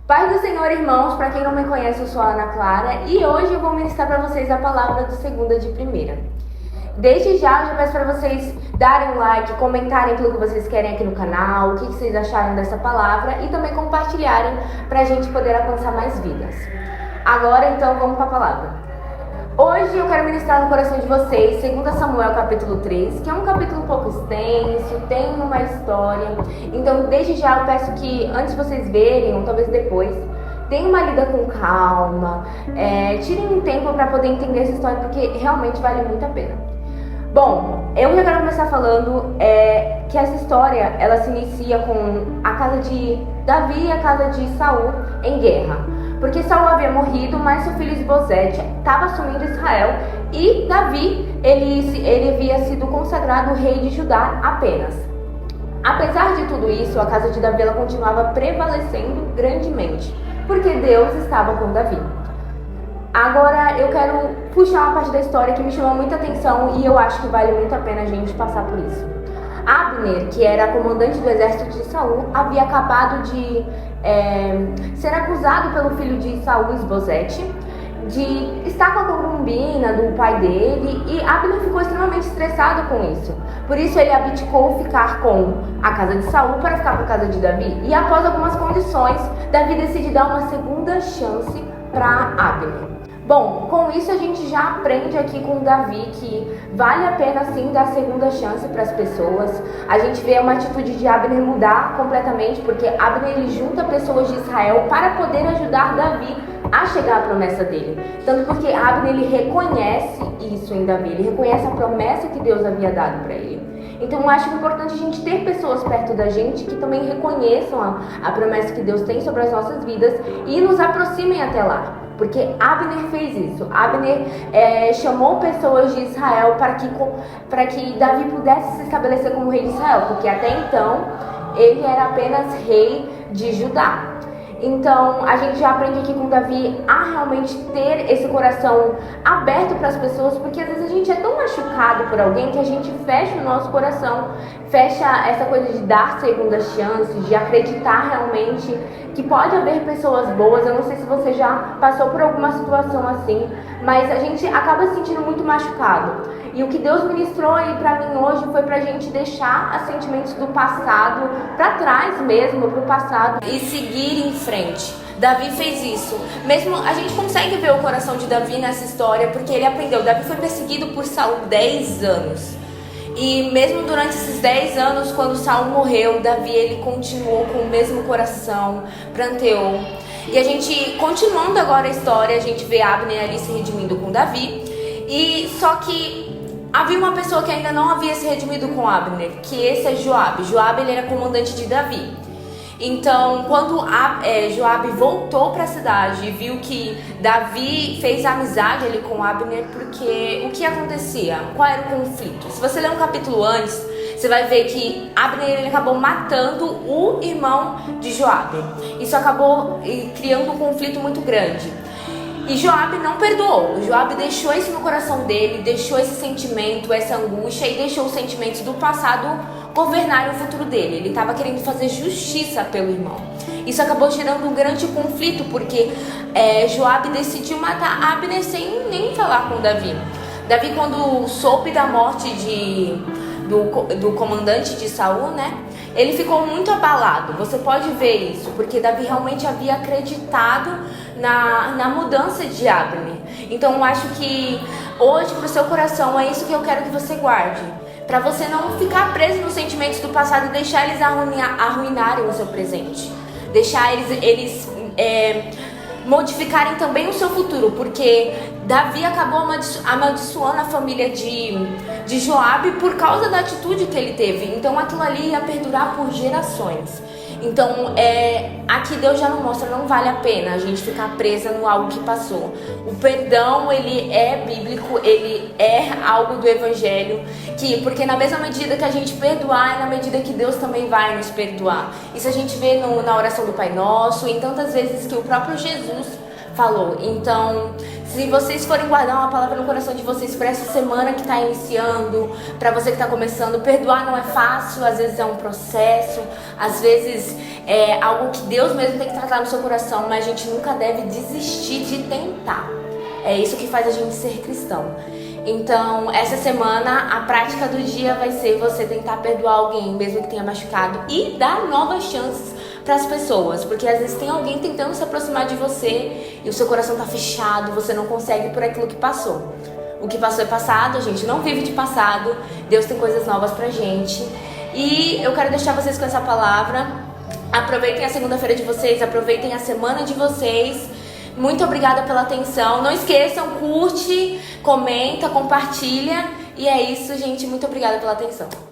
Paz do Senhor, irmãos, para quem não me conhece, eu sou a Ana Clara e hoje eu vou ministrar para vocês a palavra do segunda de primeira. Desde já, eu já peço para vocês darem um like, comentarem aquilo que vocês querem aqui no canal, o que vocês acharam dessa palavra e também compartilharem para a gente poder alcançar mais vidas. Agora, então, vamos para a palavra. Hoje eu quero ministrar no coração de vocês 2 Samuel capítulo 3, que é um capítulo um pouco extenso, tem uma história. Então, desde já eu peço que, antes de vocês verem, ou talvez depois, deem uma lida com calma, tirem um tempo para poder entender essa história, porque realmente vale muito a pena. Bom, eu já quero começar falando que essa história, ela se inicia com a casa de Davi e a casa de Saul em guerra. Porque Saul havia morrido, mas seu filho Esbozete estava assumindo Israel e Davi, ele havia sido consagrado rei de Judá apenas. Apesar de tudo isso, a casa de Davi ela continuava prevalecendo grandemente, porque Deus estava com Davi. Agora eu quero puxar uma parte da história que me chamou muita atenção e eu acho que vale muito a pena a gente passar por isso. Abner, que era comandante do exército de Saul, havia acabado de ser acusado pelo filho de Saul, Esbozete, de estar com a concubina do pai dele, e Abner ficou extremamente estressado com isso. Por isso ele abdicou ficar com a casa de Saul para ficar com a casa de Davi. E após algumas condições, Davi decide dar uma segunda chance para Abner. Bom, com isso a gente já aprende aqui com Davi que vale a pena sim dar segunda chance para as pessoas. A gente vê uma atitude de Abner mudar completamente, porque Abner ele junta pessoas de Israel para poder ajudar Davi a chegar à promessa dele. Tanto porque Abner ele reconhece isso em Davi, ele reconhece a promessa que Deus havia dado para ele. Então eu acho importante a gente ter pessoas perto da gente que também reconheçam a promessa que Deus tem sobre as nossas vidas e nos aproximem até lá. Porque Abner fez isso. Abner chamou pessoas de Israel para que Davi pudesse se estabelecer como rei de Israel. Porque até então ele era apenas rei de Judá. Então a gente já aprende aqui com Davi a realmente ter esse coração aberto para as pessoas. Porque às vezes a gente é tão machucado por alguém que a gente fecha o nosso coração. Fecha essa coisa de dar segunda chance, de acreditar realmente que pode haver pessoas boas. Eu não sei se você já passou por alguma situação assim, mas a gente acaba se sentindo muito machucado. E o que Deus ministrou aí pra mim hoje foi pra gente deixar os sentimentos do passado pra trás mesmo, pro passado, e seguir em frente. Davi fez isso. Mesmo a gente consegue ver o coração de Davi nessa história, porque ele aprendeu. Davi foi perseguido por Saul 10 anos. E mesmo durante esses 10 anos, quando Saul morreu, Davi ele continuou com o mesmo coração, pranteou. E a gente, continuando agora a história, a gente vê Abner ali se redimindo com Davi. E só que havia uma pessoa que ainda não havia se redimido com Abner, que esse é Joabe. Joabe ele era comandante de Davi. Então, quando Joabe voltou para a cidade e viu que Davi fez amizade ali com Abner, porque o que acontecia? Qual era o conflito? Se você ler um capítulo antes, você vai ver que Abner ele acabou matando o irmão de Joabe. Isso acabou criando um conflito muito grande. E Joabe não perdoou. Joabe deixou isso no coração dele, deixou esse sentimento, essa angústia e deixou os sentimentos do passado governarem o futuro dele. Ele estava querendo fazer justiça pelo irmão. Isso acabou gerando um grande conflito, porque Joabe decidiu matar Abner sem nem falar com Davi. Davi, quando soube da morte do comandante de Saul, né? Ele ficou muito abalado. Você pode ver isso, porque Davi realmente havia acreditado na mudança de Abner. Então eu acho que hoje pro seu coração é isso que eu quero que você guarde. Para você não ficar preso nos sentimentos do passado e deixar eles arruinarem o seu presente. Deixar eles modificarem também o seu futuro, porque Davi acabou amaldiçoando a família de Joabe por causa da atitude que ele teve. Então aquilo ali ia perdurar por gerações. Então aqui Deus já não mostra, não vale a pena a gente ficar presa no algo que passou. O perdão ele é bíblico, ele é algo do evangelho, porque na mesma medida que a gente perdoar, é na medida que Deus também vai nos perdoar. Isso a gente vê na oração do Pai Nosso, em tantas vezes que o próprio Jesus falou. Então, se vocês forem guardar uma palavra no coração de vocês para essa semana que está iniciando, para você que está começando, perdoar não é fácil, às vezes é um processo, às vezes é algo que Deus mesmo tem que tratar no seu coração, mas a gente nunca deve desistir de tentar. É isso que faz a gente ser cristão. Então, essa semana, a prática do dia vai ser você tentar perdoar alguém, mesmo que tenha machucado, e dar novas chances para as pessoas, porque às vezes tem alguém tentando se aproximar de você e o seu coração tá fechado, você não consegue por aquilo que passou. O que passou é passado, a gente não vive de passado, Deus tem coisas novas pra gente. E eu quero deixar vocês com essa palavra. Aproveitem a segunda-feira de vocês, aproveitem a semana de vocês. Muito obrigada pela atenção. Não esqueçam, curte, comenta, compartilha. E é isso, gente. Muito obrigada pela atenção.